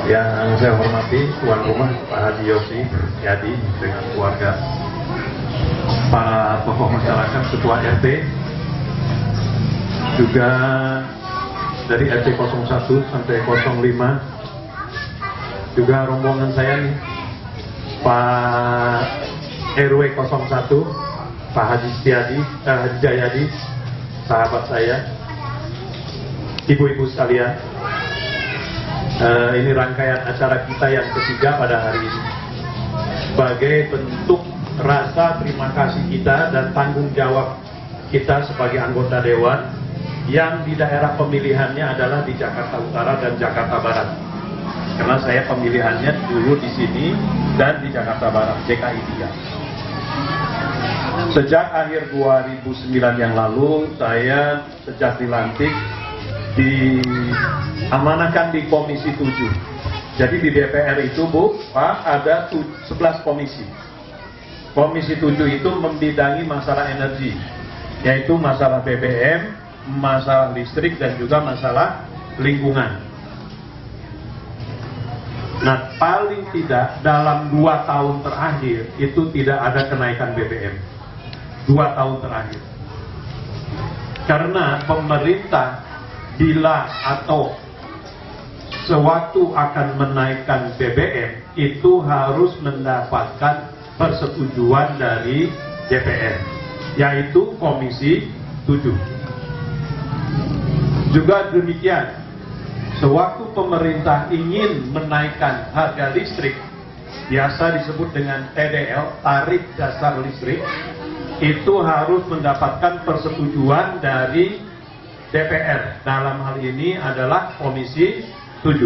Yang saya hormati tuan rumah Pak Haji Yosi Yadi dengan keluarga, para tokoh masyarakat, ketua RT, juga dari RT 01 sampai 05, juga rombongan saya nih, Pak RW 01, Pak Haji Jayadi, sahabat saya, ibu-ibu sekalian. Ini rangkaian acara kita yang ketiga pada hari ini. Sebagai bentuk rasa terima kasih kita dan tanggung jawab kita sebagai anggota Dewan yang di daerah pemilihannya adalah di Jakarta Utara dan Jakarta Barat. Karena saya pemilihannya dulu di sini dan di Jakarta Barat, DKI 3. Sejak akhir 2009 yang lalu, saya sejak dilantik diamanahkan di Komisi 7. Jadi di DPR itu, Bu, Pak, ada 11 komisi. Komisi 7 itu membidangi masalah energi, yaitu masalah BBM, masalah listrik, dan juga masalah lingkungan. Nah, paling tidak dalam 2 tahun terakhir itu tidak ada kenaikan BBM. 2 tahun terakhir. Karena pemerintah bila atau sewaktu akan menaikkan BBM itu harus mendapatkan persetujuan dari DPR, yaitu Komisi 7. Juga demikian, sewaktu pemerintah ingin menaikkan harga listrik, biasa disebut dengan TDL, tarif dasar listrik, itu harus mendapatkan persetujuan dari DPR, dalam hal ini adalah Komisi 7.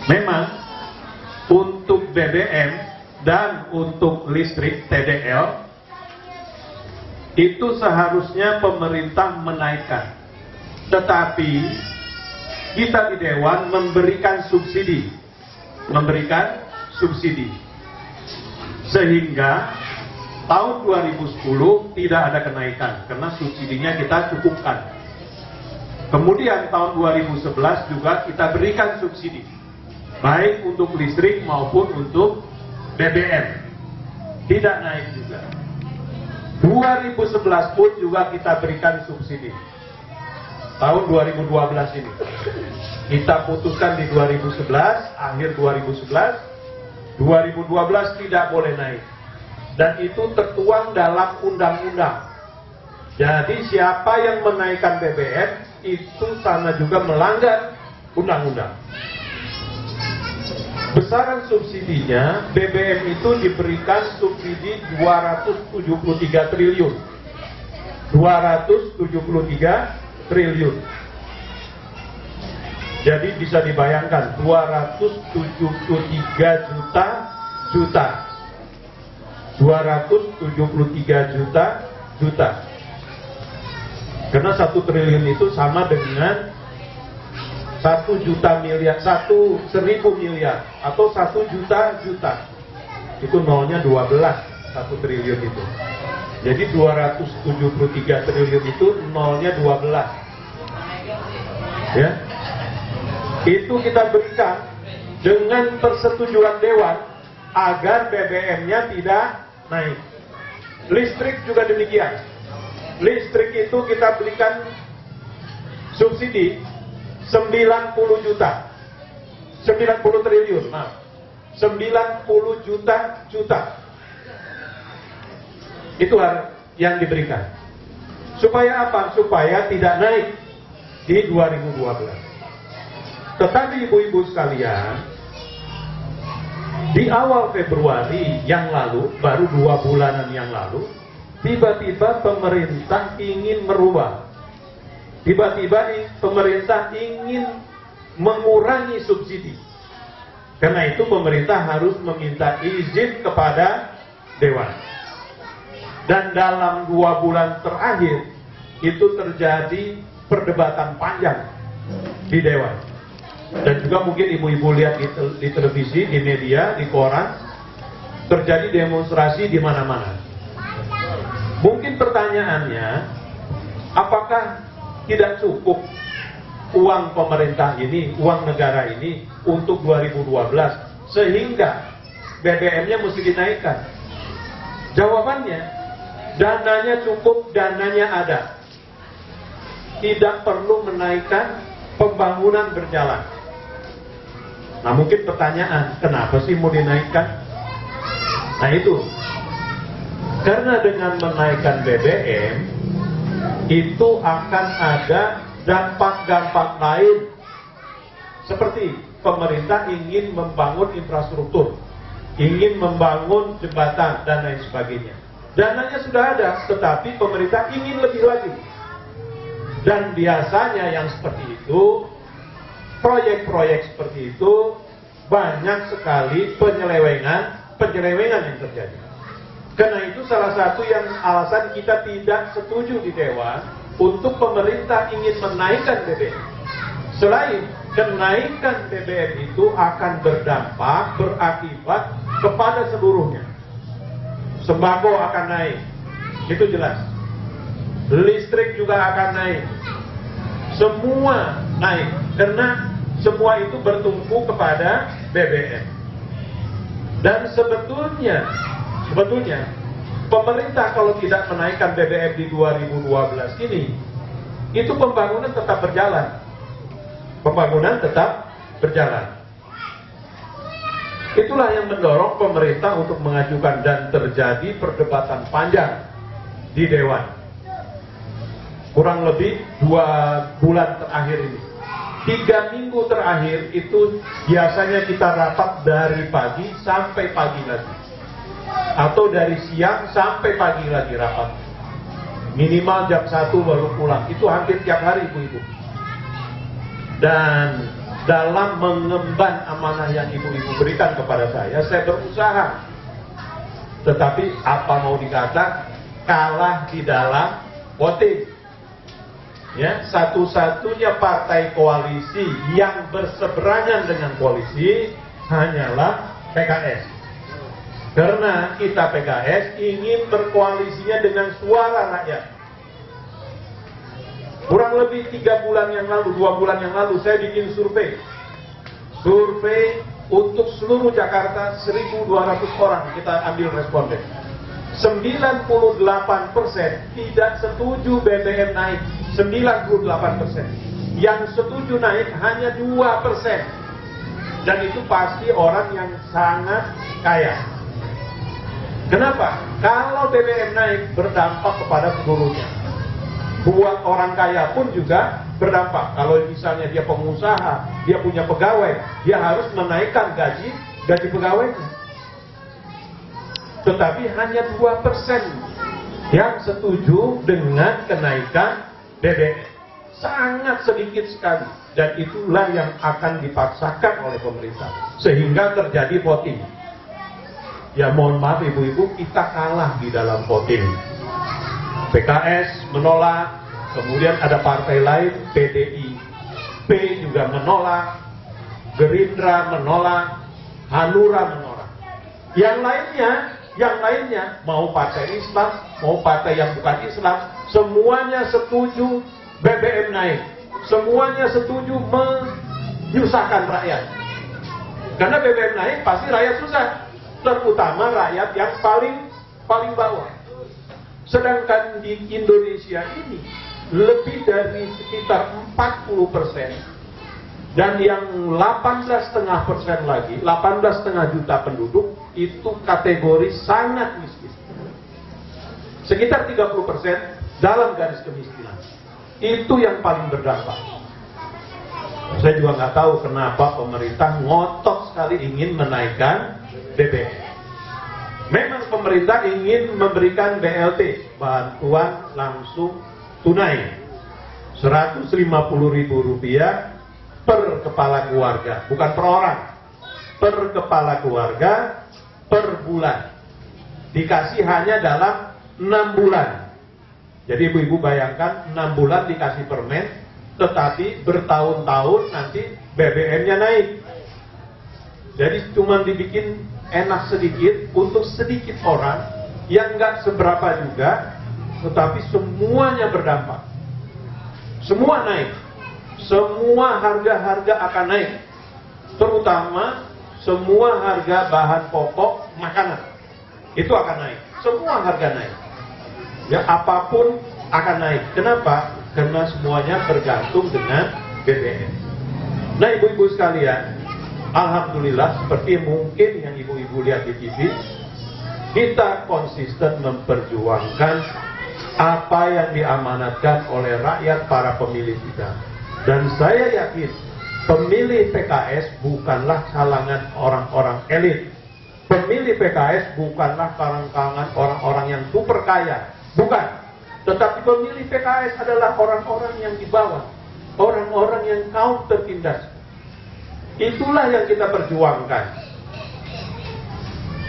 Memang untuk BBM dan untuk listrik TDL itu seharusnya pemerintah menaikkan, tetapi kita di Dewan memberikan subsidi, sehingga tahun 2010 tidak ada kenaikan karena subsidinya kita cukupkan. Kemudian tahun 2011 juga kita berikan subsidi, baik untuk listrik maupun untuk BBM, tidak naik juga. 2011 pun juga kita berikan subsidi. Tahun 2012 ini kita putuskan di 2011, akhir 2011, 2012 tidak boleh naik. Dan itu tertuang dalam undang-undang. Jadi siapa yang menaikkan BBM itu sama juga melanggar undang-undang. Besaran subsidinya, BBM itu diberikan subsidi 273 triliun. 273 triliun. Jadi bisa dibayangkan 273 juta. 273 juta. Karena 1 triliun itu sama dengan 1 juta miliar, 1.000 miliar, atau 1 juta. Itu nolnya 12, 1 triliun itu. Jadi 273 triliun itu nolnya 12. Ya. Itu kita berikan dengan persetujuan Dewan agar BBM-nya tidak naik. Listrik juga demikian. Listrik itu kita berikan subsidi 90 juta. 90 triliun, maaf. 90 juta. Itu yang diberikan. Supaya apa? Supaya tidak naik di 2012. Tetapi ibu-ibu sekalian, di awal Februari yang lalu, baru 2 bulanan yang lalu, tiba-tiba pemerintah ingin merubah. Tiba-tiba pemerintah ingin mengurangi subsidi. Karena itu pemerintah harus meminta izin kepada Dewan. Dan dalam 2 bulan terakhir, itu terjadi perdebatan panjang di Dewan. Dan juga mungkin ibu-ibu lihat di televisi, di media, di koran, terjadi demonstrasi di mana-mana. Mungkin pertanyaannya, apakah tidak cukup uang pemerintah ini, uang negara ini untuk 2012 sehingga BBM-nya mesti dinaikkan? Jawabannya, dananya cukup, dananya ada. Tidak perlu menaikkan, pembangunan berjalan. Nah mungkin pertanyaan, kenapa sih mau dinaikkan? Nah itu, karena dengan menaikkan BBM itu akan ada dampak-dampak lain. Seperti pemerintah ingin membangun infrastruktur, ingin membangun jembatan dan lain sebagainya. Dananya sudah ada, tetapi pemerintah ingin lebih lagi. Dan biasanya yang seperti itu, proyek-proyek seperti itu, banyak sekali penyelewengan yang terjadi. Karena itu salah satu yang alasan kita tidak setuju di Dewan untuk pemerintah ingin menaikkan BBM. Selain kenaikan BBM itu akan berdampak, berakibat kepada seluruhnya. Sembako akan naik, itu jelas. Listrik juga akan naik. Semua naik, karena semua itu bertumpu kepada BBM. Dan sebetulnya pemerintah kalau tidak menaikkan BBM di 2012 ini, itu pembangunan tetap berjalan. Itulah yang mendorong pemerintah untuk mengajukan, dan terjadi perdebatan panjang di Dewan. Kurang lebih 2 bulan terakhir ini. 3 minggu terakhir itu biasanya kita rapat dari pagi sampai pagi lagi. Atau dari siang sampai pagi lagi rapat. Minimal jam 1 baru pulang. Itu hampir tiap hari ibu-ibu. Dan dalam mengemban amanah yang ibu-ibu berikan kepada saya berusaha. Tetapi apa mau dikata, kalah di dalam voting. Ya, satu-satunya partai koalisi yang berseberangan dengan koalisi hanyalah PKS. Karena kita PKS ingin berkoalisinya dengan suara rakyat. Kurang lebih 3 bulan yang lalu, 2 bulan yang lalu saya bikin survei. Survei untuk seluruh Jakarta, 1.200 orang kita ambil responden. 98% tidak setuju BBM naik. 98%. Yang setuju naik hanya 2%. Dan itu pasti orang yang sangat kaya. Kenapa? Kalau BBM naik berdampak kepada seluruhnya. Buat orang kaya pun juga berdampak. Kalau misalnya dia pengusaha, dia punya pegawai, dia harus menaikkan gaji pegawainya. Tetapi hanya 2% yang setuju dengan kenaikan BBM. Sangat sedikit sekali. Dan itulah yang akan dipaksakan oleh pemerintah. Sehingga terjadi voting. Ya mohon maaf ibu-ibu, kita kalah di dalam voting. PKS menolak, kemudian ada partai lain, PDIP juga menolak, Gerindra menolak, Hanura menolak. Yang lainnya, mau partai Islam, mau partai yang bukan Islam, semuanya setuju BBM naik. Semuanya setuju menyusahkan rakyat. Karena BBM naik pasti rakyat susah. Terutama rakyat yang paling bawah. Sedangkan di Indonesia ini lebih dari sekitar 40%. Dan yang 18,5% lagi, 18,5 juta penduduk itu kategori sangat miskin. Sekitar 30% dalam garis kemiskinan. Itu yang paling berdampak. Saya juga nggak tahu kenapa pemerintah ngotot sekali ingin menaikkan BBM. Memang pemerintah ingin memberikan BLT, bantuan langsung tunai, Rp150.000 per kepala keluarga, bukan per orang, per kepala keluarga per bulan. Dikasih hanya dalam 6 bulan. Jadi ibu-ibu bayangkan 6 bulan dikasih permen, tetapi bertahun-tahun nanti BBM-nya naik. Jadi cuma dibikin enak sedikit untuk sedikit orang yang nggak seberapa juga, tetapi semuanya berdampak. Semua naik. semua harga-harga akan naik, terutama semua harga bahan pokok makanan itu akan naik, semua harga naik. Ya, apapun akan naik. Kenapa? Karena semuanya bergantung dengan BBM. Nah, ibu-ibu sekalian, alhamdulillah seperti mungkin yang ibu-ibu lihat di TV, kita konsisten memperjuangkan apa yang diamanatkan oleh rakyat para pemilih kita. Dan saya yakin pemilih PKS bukanlah kalangan orang-orang elit. Pemilih PKS bukanlah kalangan orang-orang yang super kaya. Bukan. Tetapi pemilih PKS adalah orang-orang yang di bawah, orang-orang yang kaum tertindas. Itulah yang kita perjuangkan.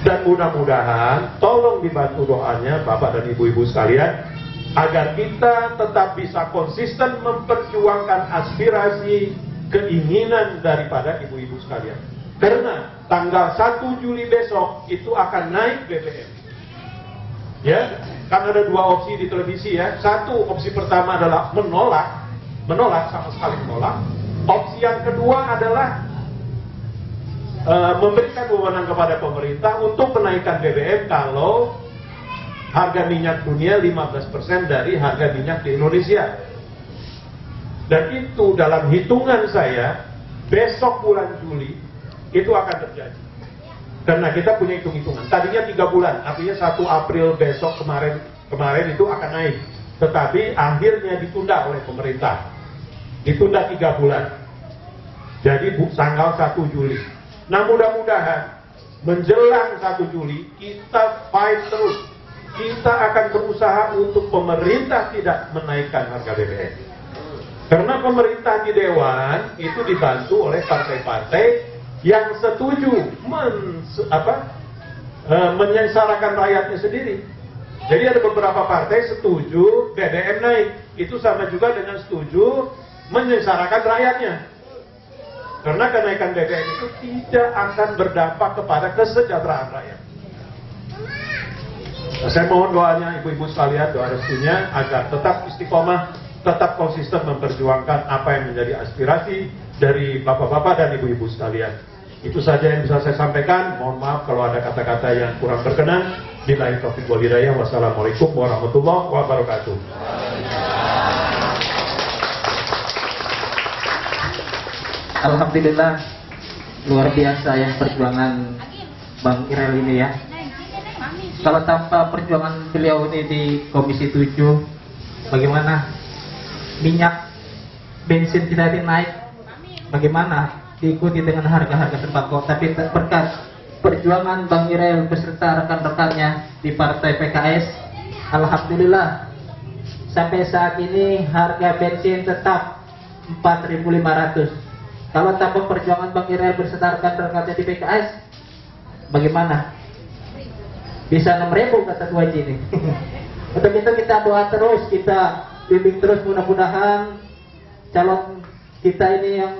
Dan mudah-mudahan tolong dibantu doanya Bapak dan Ibu-ibu sekalian, agar kita tetap bisa konsisten memperjuangkan aspirasi, keinginan daripada ibu-ibu sekalian. Karena tanggal 1 Juli besok itu akan naik BBM. Ya, kan ada dua opsi di televisi ya. Satu, opsi pertama adalah menolak sama sekali menolak. Opsi yang kedua adalah memberikan wewenang kepada pemerintah untuk menaikkan BBM kalau harga minyak dunia 15% dari harga minyak di Indonesia. Dan itu dalam hitungan saya besok bulan Juli itu akan terjadi. Karena kita punya hitung-hitungan. Tadinya 3 bulan, artinya 1 April besok kemarin itu akan naik. Tetapi akhirnya ditunda oleh pemerintah. Ditunda 3 bulan. Jadi tanggal 1 Juli. Nah, mudah-mudahan menjelang 1 Juli kita fight terus. Kita akan berusaha untuk pemerintah tidak menaikkan harga BBM. Karena pemerintah di Dewan itu dibantu oleh partai-partai yang setuju menyengsarakan rakyatnya sendiri. Jadi ada beberapa partai setuju BBM naik. Itu sama juga dengan setuju menyengsarakan rakyatnya. Karena kenaikan BBM itu tidak akan berdampak kepada kesejahteraan rakyat. Nah, saya mohon doanya ibu-ibu sekalian, doa restunya agar tetap istiqomah, tetap konsisten memperjuangkan apa yang menjadi aspirasi dari bapak-bapak dan ibu-ibu sekalian. Itu saja yang bisa saya sampaikan. Mohon maaf kalau ada kata-kata yang kurang berkenan. Billahi taufiq wal hidayah. Wassalamualaikum warahmatullahi wabarakatuh. Alhamdulillah, luar biasa yang perjuangan Bang Irel ini ya. Kalau tanpa perjuangan beliau ini di Komisi 7, bagaimana minyak bensin kita ini naik? Bagaimana diikuti dengan harga-harga sembako? Tapi berkat perjuangan Bang Irel beserta rekan-rekannya di Partai PKS, alhamdulillah sampai saat ini harga bensin tetap 4.500. Kalau tanpa perjuangan Bang Irel beserta rekan-rekannya di PKS, bagaimana? Bisa 6.000 kata Tuan ini. Untuk itu kita doa terus, kita bimbing terus, mudah-mudahan calon kita ini yang